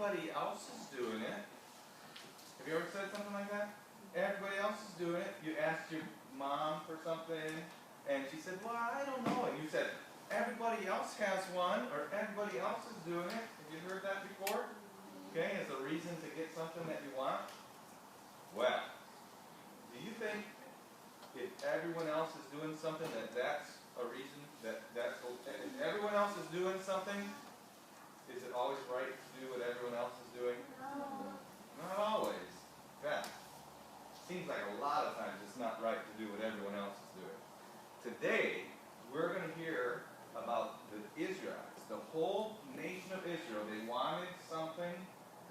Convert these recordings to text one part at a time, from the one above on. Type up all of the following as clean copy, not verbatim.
everybody else is doing it. Have you ever said something like that? Everybody else is doing it. You asked your mom for something, and she said, well, I don't know. And you said, everybody else has one, or everybody else is doing it. Have you heard that before? Okay, as a reason to get something that you want. Well, do you think if everyone else is doing something that's a reason that's okay? If everyone else is doing something, is it always right to do what everyone else is doing? No. Not always. Yeah. Seems like a lot of times it's not right to do what everyone else is doing. Today, we're going to hear about the Israelites, the whole nation of Israel. They wanted something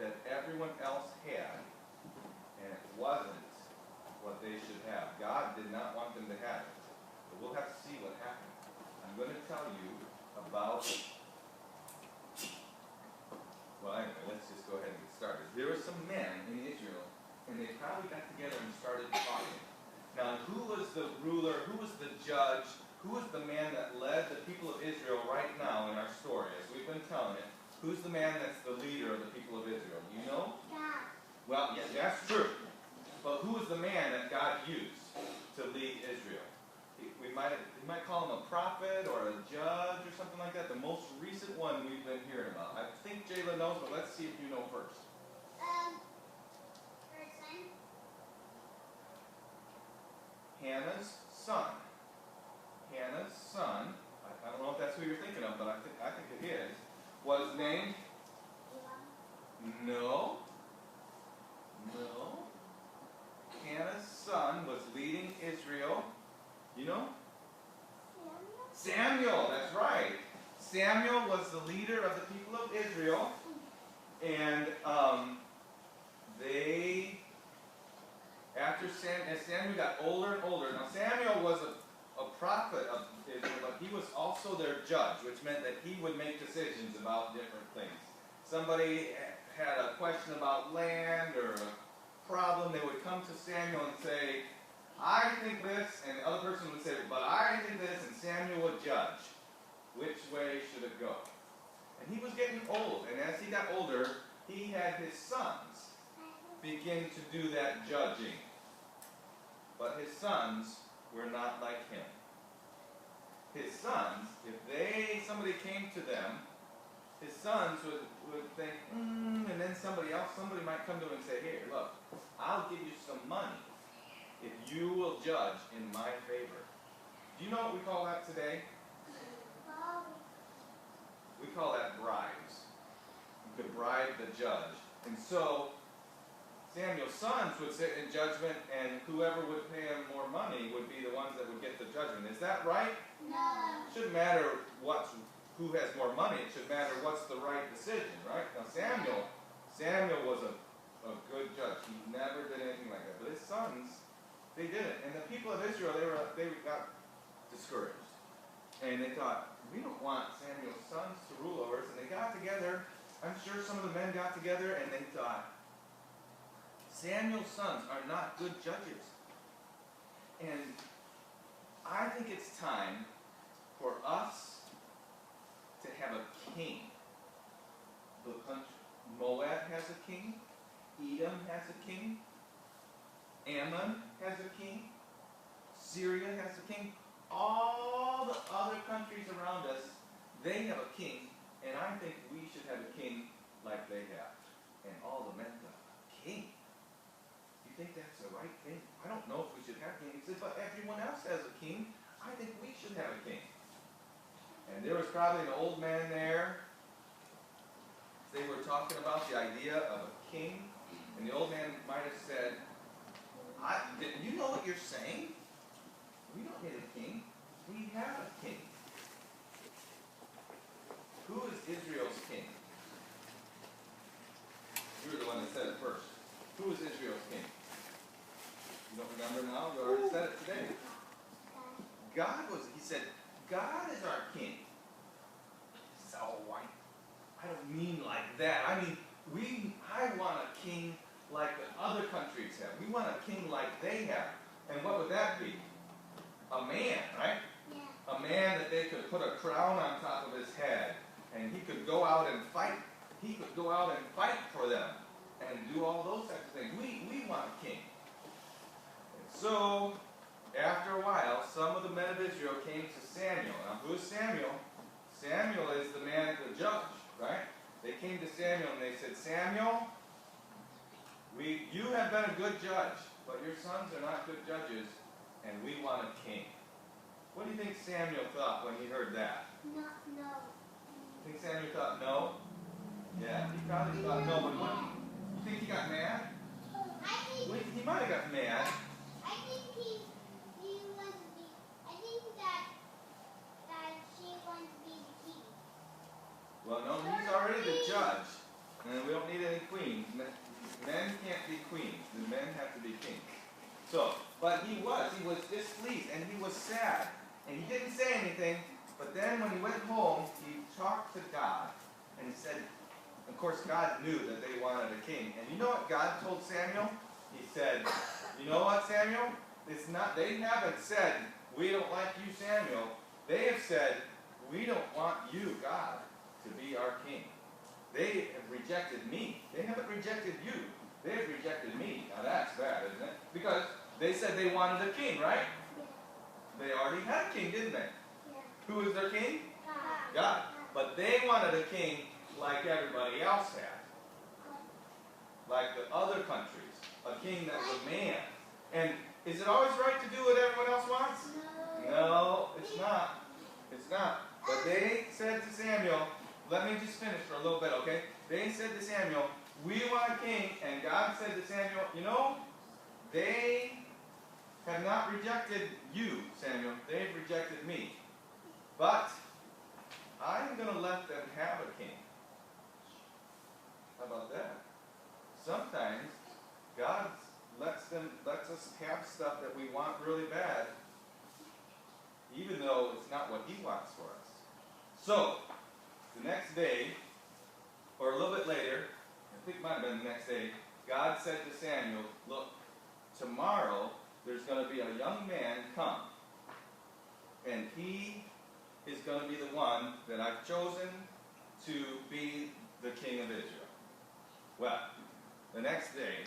that everyone else had, and it wasn't what they should have. God did not want them to have it. But we'll have to see what happened. I'm going to tell you about, well, anyway, let's just go ahead and get started. There were some men in Israel, and they probably got together and started talking. Now, who was the ruler, who was the judge, who was the man that led the people of Israel right now in our story, as we've been telling it? Who's the man that's the leader of the people of Israel? Do you know? God. Well, yes, that's true. But who was the man that God used to lead Israel? We might call him a prophet or a judge or something like that. The most recent one we've been hearing about. I think Jayla knows, but let's see if you know first. Person. Hannah's son. Hannah's son, I don't know if that's who you're thinking of, but I think it is, was named? No. No. Hannah's son was leading Israel. You know? Samuel, that's right. Samuel was the leader of the people of Israel. And as Samuel got older and older, now Samuel was a prophet of Israel, but he was also their judge, which meant that he would make decisions about different things. Somebody had a question about land or a problem, they would come to Samuel and say, I think this, and the other person would say, but I think this, and Samuel would judge. Which way should it go? And he was getting old, and as he got older, he had his sons begin to do that judging. But his sons were not like him. His sons, if somebody came to them, his sons would think, and then somebody might come to him and say, here, look, I'll give you some money if you will judge in my favor. Do you know what we call that today? We call that bribes. You could bribe the judge. And so Samuel's sons would sit in judgment, and whoever would pay him more money would be the ones that would get the judgment. Is that right? No. It shouldn't matter who has more money. It should matter what's the right decision, right? Now Samuel was a good judge. He never did anything like that. But his sons, they did it. And the people of Israel, they got discouraged. And they thought, we don't want Samuel's sons to rule over us. And they got together. I'm sure some of the men got together and they thought, Samuel's sons are not good judges. And I think it's time for us to have a king. The country, Moab has a king. Edom has a king. Ammon has a king. Syria has a king. All the other countries around us, they have a king. And I think we should have a king like they have. And all the men thought, king? You think that's the right thing? I don't know if we should have a king. He said, but everyone else has a king. I think we should have a king. And there was probably an old man there. They were talking about the idea of a king. And the old man might have said, you know what you're saying? We don't need a king. We have a king. Who is Israel's king? You were the one that said it first. Who is Israel's king? You don't remember now? You already said it today. God was, he said, God is our king. So I don't mean like that. I mean, I want a king like the other countries have. We want a king like they have. And what would that be? A man, right? Yeah. A man that they could put a crown on top of his head. And he could go out and fight he could go out and fight for them and do all those types of things. We want a king. And so, after a while, some of the men of Israel came to Samuel. Now, who is Samuel? Samuel is the man, the judge, right? They came to Samuel and they said, Samuel, you have been a good judge, but your sons are not good judges, and we want a king. What do you think Samuel thought when he heard that? No. Think Samuel thought no? Yeah, he probably thought no, but what? You think he got mad? He might have got mad. I think he wants to be. I think that she wants to be the king. Well, no, he's already the judge, and we don't need any queens. Men can't be queens. The men have to be kings. So, but he was displeased, and he was sad, and he didn't say anything. But then when he went home, he talked to God, and he said, of course, God knew that they wanted a king. And you know what God told Samuel? He said, you know what, Samuel? They haven't said, we don't like you, Samuel. They have said, we don't want you, God, to be our king. They have rejected me. They haven't rejected you. They have rejected me. Now that's bad, isn't it? Because they said they wanted a king, right? Yeah. They already had a king, didn't they? Yeah. Who is their king? God. God. But they wanted a king like everybody else had. Like the other countries. A king that's a man. And is it always right to do what everyone else wants? No, it's not. It's not. But they said to Samuel, let me just finish for a little bit, okay? They said to Samuel, we want a king. And God said to Samuel, you know, they have not rejected you, Samuel. They've rejected me. But I'm going to let them have a king. How about that? Sometimes God lets us have stuff that we want really bad, even though it's not what He wants for us. So, the next day, or a little bit later, I think it might have been the next day, God said to Samuel, look, tomorrow there's going to be a young man come, and he is going to be the one that I've chosen to be the king of Israel. Well, the next day,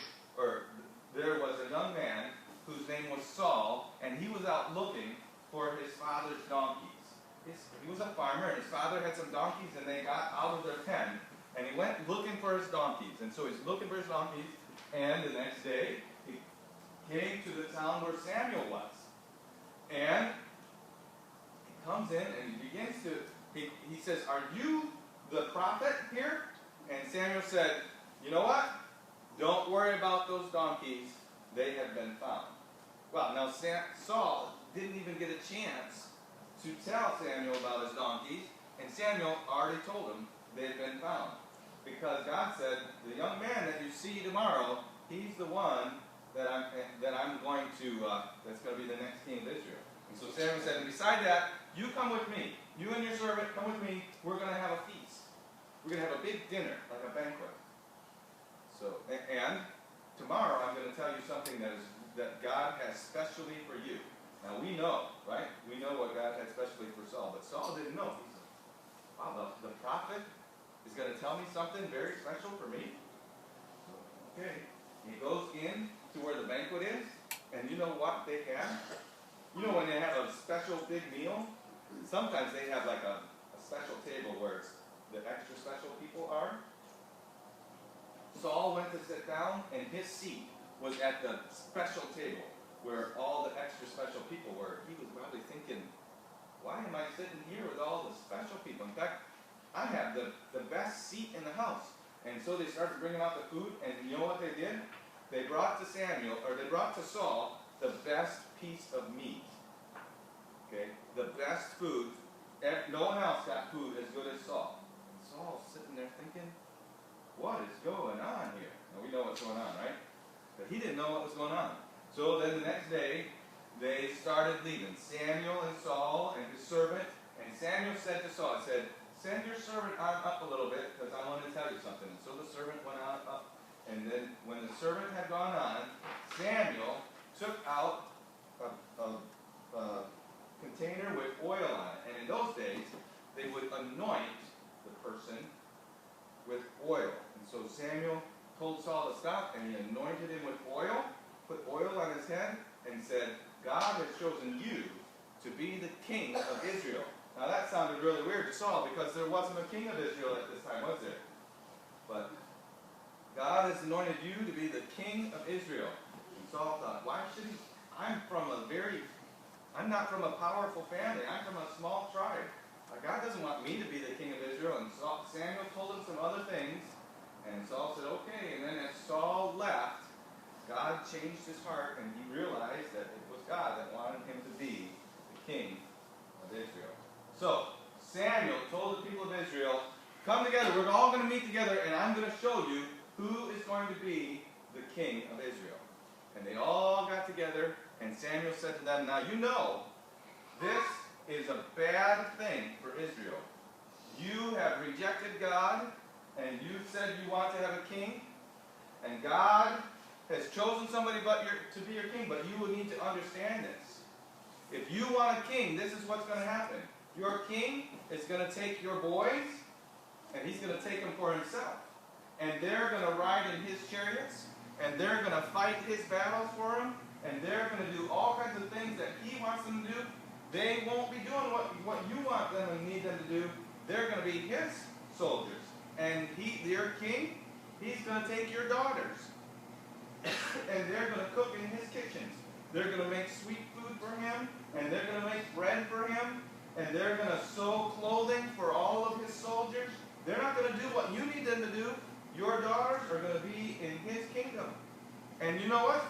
there was a young man whose name was Saul, and he was out looking for his father's donkeys. He was a farmer, and his father had some donkeys, and they got out of their pen, and he went looking for his donkeys. And so he's looking for his donkeys, and the next day, he came to the town where Samuel was. And he comes in, and he begins to, he says, are you the prophet here? And Samuel said, you know what? Don't worry about those donkeys. They have been found. Well, now Saul didn't even get a chance to tell Samuel about his donkeys, and Samuel already told him they've been found. Because God said, the young man that you see tomorrow, he's the one that I'm going to, that's going to be the next king of Israel. And so Samuel said, and beside that, you come with me. You and your servant, come with me. We're going to have a feast. We're going to have a big dinner, like a banquet. So, and tomorrow I'm going to tell you something that God has specially for you. Now we know, right? We know what God had specially for Saul, but Saul didn't know. He said, wow, the prophet is going to tell me something very special for me? Okay. He goes in to where the banquet is, and you know what they have? You know when they have a special big meal? Sometimes they have like a special table where the extra special people are. Saul went to sit down, and his seat was at the special table where all the extra special people were. He was probably thinking, why am I sitting here with all the special people? In fact, I have the best seat in the house. And so they started bringing out the food, and you know what they did? They brought to Saul the best piece of meat. Okay? The best food. No one else got food as good as Saul. And Saul's sitting there thinking, what is going on here? Now we know what's going on, right? But he didn't know what was going on. So then the next day, they started leaving. Samuel and Saul and his servant. And Samuel said to Saul, send your servant on up a little bit, because I want to tell you something. And so the servant went on up. And then when the servant had gone on, Samuel took out a container with oil on it. And in those days, they would anoint the person with oil. And so Samuel told Saul to stop, and he anointed him with oil, put oil on his head, and said, God has chosen you to be the king of Israel. Now that sounded really weird to Saul, because there wasn't a king of Israel at this time, was there? But God has anointed you to be the king of Israel. And Saul thought, why should he? I'm not from a powerful family. I'm from a small tribe. God doesn't want me to be the king of Israel. And Samuel told him some other things. And Saul said, okay. And then as Saul left, God changed his heart, and he realized that it was God that wanted him to be the king of Israel. So Samuel told the people of Israel, come together. We're all going to meet together, and I'm going to show you who is going to be the king of Israel. And they all got together, and Samuel said to them, now you know, this is a bad thing for Israel. You have rejected God, and you said you want to have a king, and God has chosen somebody to be your king, but you will need to understand this. If you want a king, this is what's going to happen. Your king is going to take your boys, and he's going to take them for himself. And they're going to ride in his chariots, and they're going to fight his battles for him, and they're going to do all kinds of things that he wants them to do. They won't be doing what you want them and need them to do. They're going to be his soldiers. And your king, he's going to take your daughters, and they're going to cook in his kitchens. They're going to make sweet food for him, and they're going to make bread for him, and they're going to sew clothing for all of his soldiers. They're not going to do what you need them to do. Your daughters are going to be in his kingdom. And you know what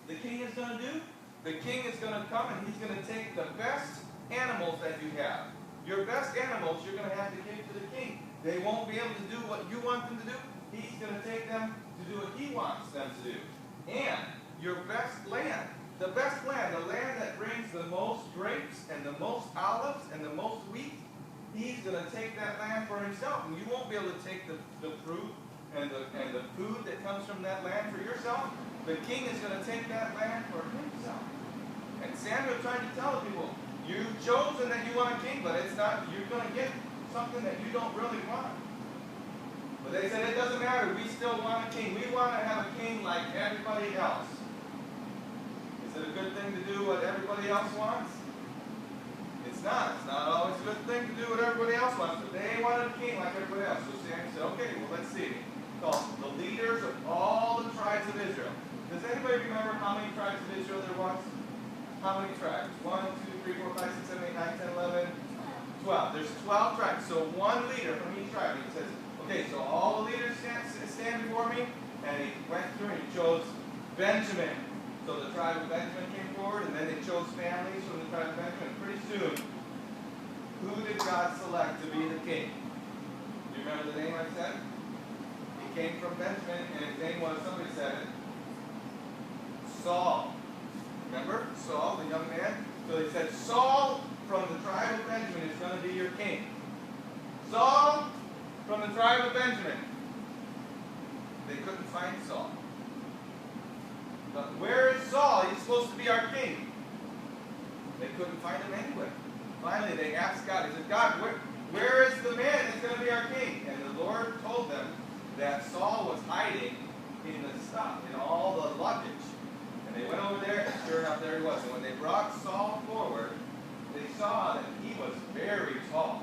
the king is going to do? The king is going to come, and he's going to take the best animals that you have. Your best animals you're going to have to give to the king. They won't be able to do what you want them to do. He's going to take them to do what he wants them to do. And your best land, the land that brings the most grapes and the most olives and the most wheat, he's going to take that land for himself. And you won't be able to take the fruit and the food that comes from that land for yourself. The king is going to take that land for himself. And Samuel tried to tell the people, you've chosen that you want a king, but it's not, you're going to get something that you don't really want. But they said, it doesn't matter, we still want a king. We want to have a king like everybody else. Is it a good thing to do what everybody else wants? It's not. It's not always a good thing to do what everybody else wants, but they wanted a king like everybody else. So Samuel said, okay, well, let's see. Called the leaders of all the tribes of Israel. Does anybody remember how many tribes of Israel there was? How many tribes? 1, 2, 3, 4, 5, 6, 7, 8, 9, 10, 11, 12. There's 12 tribes. So one leader from each tribe. He says, okay, so all the leaders stand before me. And he went through and he chose Benjamin. So the tribe of Benjamin came forward, and then they chose families from the tribe of Benjamin. Pretty soon, who did God select to be the king? Do you remember the name I said? He came from Benjamin, and his name was, somebody said it, Saul. Remember? Saul, the young man? So he said, Saul from the tribe of Benjamin is going to be your king. Saul from the tribe of Benjamin. They couldn't find Saul. But where is Saul? He's supposed to be our king. They couldn't find him anywhere. Finally, they asked God. They said, God, where is the man that's going to be our king? And the Lord told them that Saul was hiding in the stuff, in all the luggage. And they went over there, and sure enough, there he was. And when they brought Saul forward, they saw that he was very tall.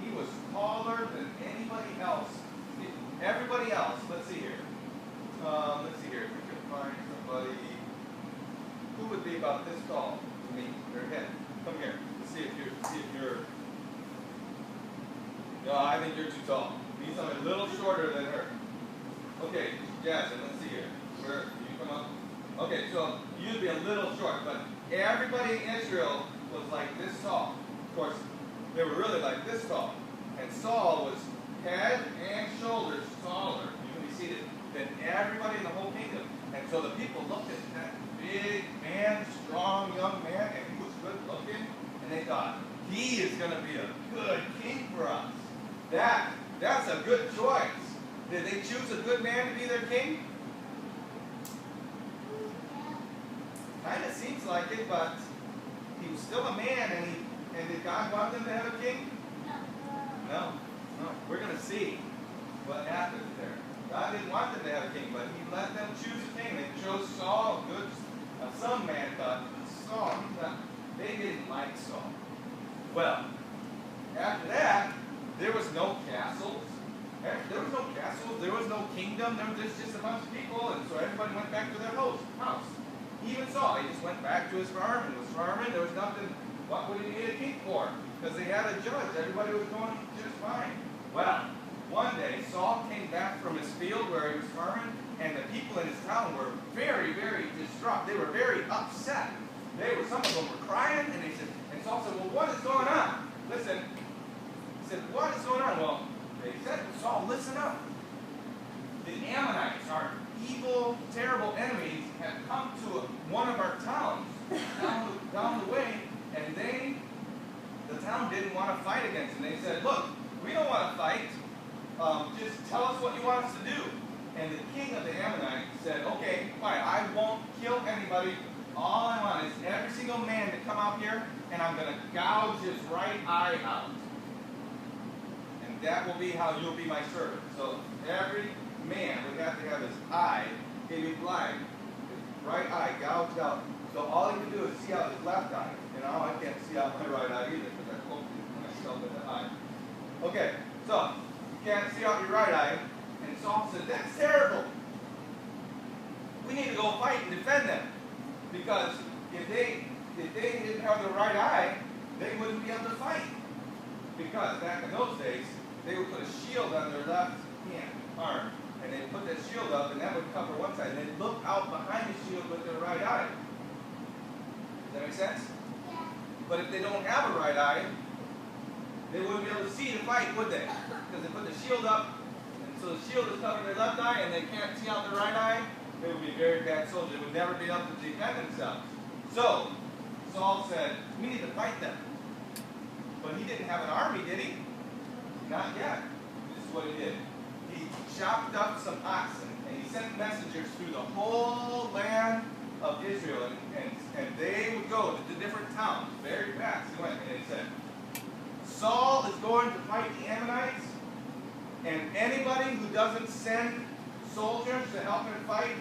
He was taller than anybody else. Everybody else, let's see here. If we can find somebody who would be about this tall to me, their head. Come here. Let's see if you're. No, I think you're too tall. Need somebody a little shorter than her. Okay, Jasmine, let's see here. Where you come up? Okay, so you'd be a little short, but everybody in Israel was like this tall. Of course, they were really like this tall. And Saul was head and shoulders taller, you can be seated, than everybody in the whole kingdom. And so the people looked at that big man, strong young man, and he was good looking, and they thought, he is going to be a good king for us. That's a good choice. Did they choose a good man to be their king? Kind of seems like it, but he was still a man, and did God want them to have a king? No. We're going to see. what happened there. God didn't want them to have a king, but he let them choose a king. They chose Saul. Good. Now, some man thought, Saul, they didn't like Saul. Well, after that, there was no castles. There was no castles. There was no kingdom. There was just a bunch of people, and so everybody went back to their house. Even Saul, he just went back to his farm and was farming. There was nothing. What would he need a king for? Because they had a judge. Everybody was going just fine. Well, one day, Saul came back from his field where he was farming, and the people in his town were very, very distraught. They were very upset. Some of them were crying, and Saul said, well, what is going on? Listen. He said, what is going on? Well, they said, Saul, listen up. The Ammonites, our evil, terrible enemies, have come to one of our towns down the way, and the town didn't want to fight against them. They said, look, we don't want to fight. Just tell us what you want us to do. And the king of the Ammonites said, okay, fine, I won't kill anybody. All I want is every single man to come out here, and I'm going to gouge his right eye out. And that will be how you'll be my servant. So every man would have to have his eye, he'd be blind, his right eye gouged out. So all he can do is see out his left eye. You know, I can't see out my right eye either because I poked myself in the eye. Okay, so you can't see out your right eye. And Saul said, that's terrible. We need to go fight and defend them. Because if they didn't have the right eye, they wouldn't be able to fight. Because back in those days, they would put a shield on their left arm, and they'd put that shield up, and that would cover one side. And they'd look out behind the shield with their right eye. Does that make sense? Yeah. But if they don't have a right eye, they wouldn't be able to see the fight, would they? Because they put the shield up, and so the shield is covering their left eye, and they can't see out their right eye. They would be very bad soldiers. They would never be able to defend themselves. So, Saul said, we need to fight them. But he didn't have an army, did he? Not yet. This is what he did. He chopped up some oxen, and he sent messengers through the whole land of Israel, and they would go to the different towns very fast. He went, and he said, Saul is going to fight the Ammonites, and anybody who doesn't send soldiers to help him fight,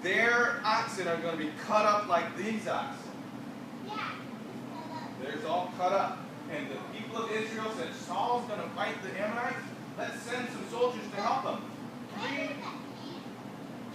their oxen are going to be cut up like these oxen. Yeah. They're all cut up. And the people of Israel said, Saul's going to fight the Ammonites. Let's send some soldiers to help them.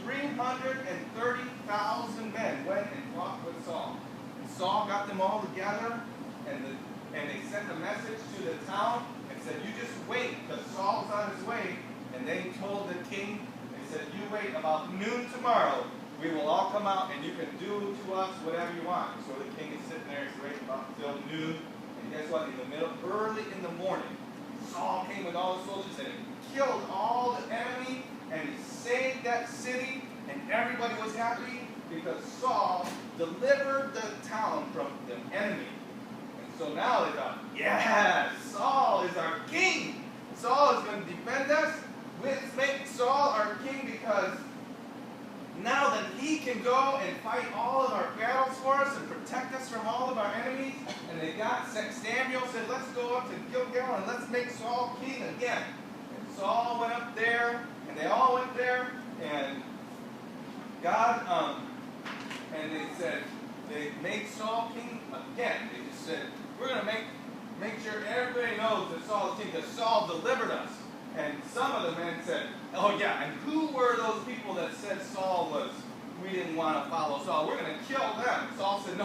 330,000 men went and fought with Saul. And Saul got them all together, and they sent a message to the town and said, you just wait, because Saul's on his way. And they told the king, they said, you wait about noon tomorrow. We will all come out, and you can do to us whatever you want. So the king is sitting there, he's waiting about until noon. And guess what? In the middle, early in the morning, Saul came with all the soldiers and he killed all the enemy, and he saved that city, and everybody was happy because Saul delivered the town from the enemy. And so now they thought, yeah, Saul is our king. Saul is going to defend us. Let's make Saul our king, because now that he can go and fight all of our battles for us and protect us from all of our enemies. And they got Samuel said, let's go up to Gilgal and let's make Saul king again. And Saul went up there, and they all went there, and God, and they said, they made Saul king again. They just said, we're going to make sure everybody knows that Saul is king, because Saul delivered us. And some of the men said, oh yeah, and who were those people that said we didn't want to follow Saul? We're going to kill them. Saul said, no,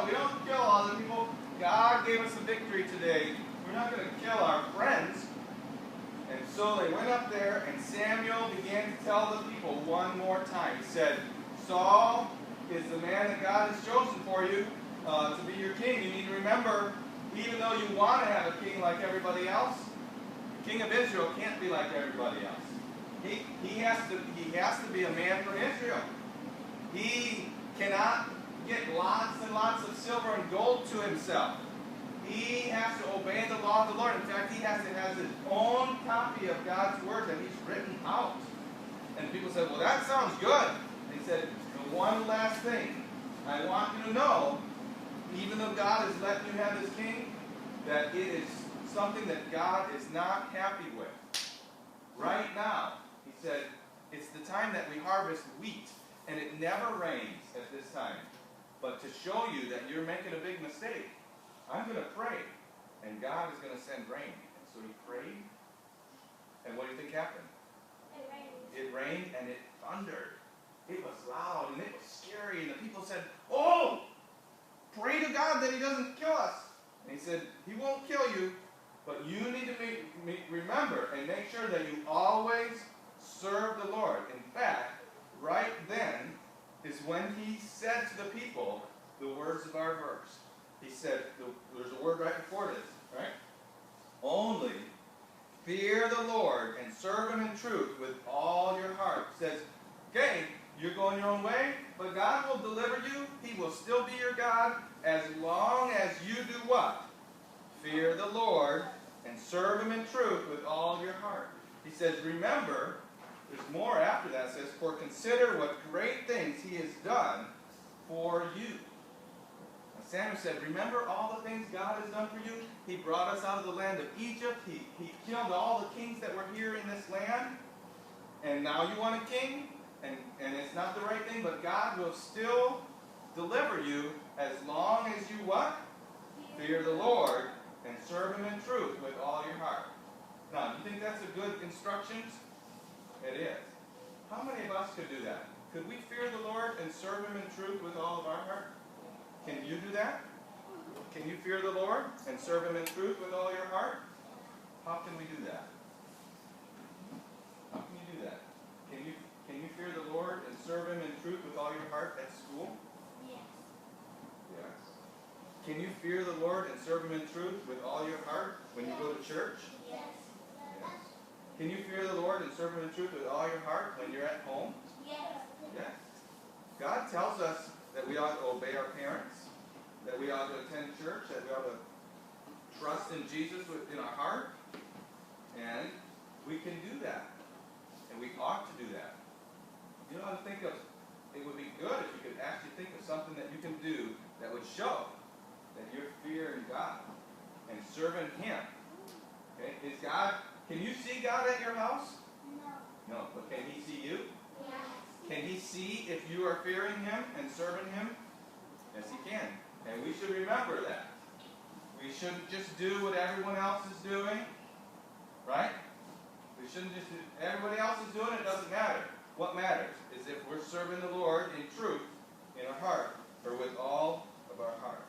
we don't kill all the people. God gave us a victory today. We're not going to kill our friends. And so they went up there, and Samuel began to tell the people one more time. He said, Saul is the man that God has chosen for you to be your king. You need to remember, even though you want to have a king like everybody else, the king of Israel can't be like everybody else. He has to be a man for Israel. He cannot get lots and lots of silver and gold to himself. He has to obey the law of the Lord. In fact, he has to have his own copy of God's word that he's written out. And people said, well, that sounds good. And he said, one last thing. I want you to know, even though God has let you have this king, that it is something that God is not happy with. Right now, he said, it's the time that we harvest wheat, and it never rains at this time. But to show you that you're making a big mistake, I'm going to pray, and God is going to send rain. And so he prayed, and what do you think happened? It rained, and it thundered. It was loud, and it was scary, and the people said, oh, pray to God that he doesn't kill us. And he said, he won't kill you, but you need to remember and make sure that you always serve the Lord. In fact, right then is when he said to the people the words of our verse. He said, there's a word right before this, right? Only fear the Lord and serve him in truth with all your heart. He says, okay, you're going your own way, but God will deliver you. He will still be your God as long as you do what? Fear the Lord and serve him in truth with all your heart. He says, remember, there's more after that. It says, for consider what great things he has done for you. And Samuel said, remember all the things God has done for you? He brought us out of the land of Egypt. He killed all the kings that were here in this land. And now you want a king? And it's not the right thing, but God will still deliver you as long as you what? Fear the Lord and serve him in truth with all your heart. Now, do you think that's a good instructions? It is. How many of us could do that? Could we fear the Lord and serve him in truth with all of our heart? Can you do that? Can you fear the Lord and serve him in truth with all your heart? How can we do that? How can you do that? Can you fear the Lord and serve him in truth with all your heart at school? Yes. Yes. Can you fear the Lord and serve him in truth with all your heart when you go to church? Yes. Yes. Can you fear the Lord and serve him in truth with all your heart when you're at home? Yes. Yes. God tells us that we ought to obey our parents, that we ought to attend church, that we ought to trust in Jesus in our heart, and we can do that. And we ought to do that. You know how to think of, it would be good if you could actually think of something that you can do that would show that you're fearing God and serving him. Okay? Is God, can you see God at your house? No. No, but can he see you? Yes. Can he see if you are fearing him and serving him? Yes, he can. And we should remember that. We shouldn't just do what everyone else is doing. Right? We shouldn't just do, everybody else is doing it, doesn't matter. What matters is if we're serving the Lord in truth, in our heart, or with all of our heart.